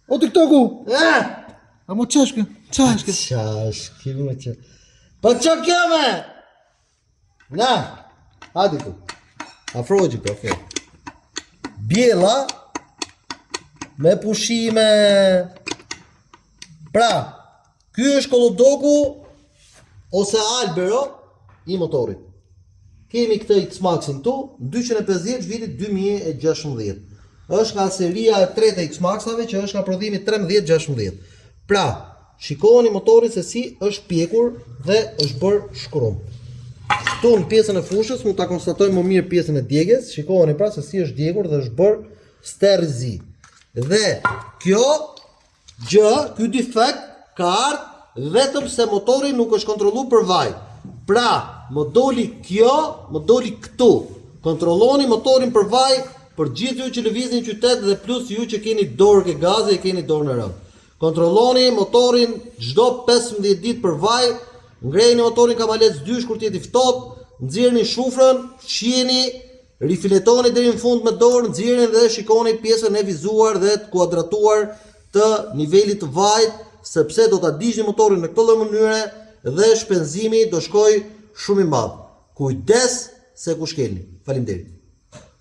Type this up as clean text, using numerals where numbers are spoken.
O TikToku. A mo çashkë? Çashkë. Çashkë më që. Po çka kjo me? Na. Hadi tu. Afroji po afro. Bjella me pushime. Pra, ky është kollodoku ose albero i motorit. Kemi këtë X-Maxin këtu, 250 vitit 2016. Është nga seria e tretë e X-Maxave që është nga prodhimi 13-16. Pra, shikoni motorin se si është pjekur dhe është bërë shkrum. Këtu në pjesën e fushës mund ta konstatojmë më mirë pjesën e djegjes. Shikoni pra se si është djegur dhe është bërë sterzi. Dhe kjo gjë, ky defekt ka ardhur vetëm se motori nuk është kontrolluar për vaj. Pra, më doli kjo, më doli këtu. Kontrolloni motorin për vaj për gjithë ju që lëvizni në qytet dhe plus ju që keni dorë ke gazi e keni dorë në rënd. Kontrolloni motorin çdo 15 ditë për vaj, ngrejeni motorin kamalec 2 kur t'jeti ftohtë, nxjerrni shufrën, fshiheni, rifiletoni deri në fund me dorë, nxjerrni dhe shikoni pjesën e vizuar dhe të kuadratuar të nivelit të vajit, sepse do ta digjni motorin në këtë lloj mënyre dhe shpenzimi do shkojë shumë i madh. Kujdes se ku shkelni. Faleminderit.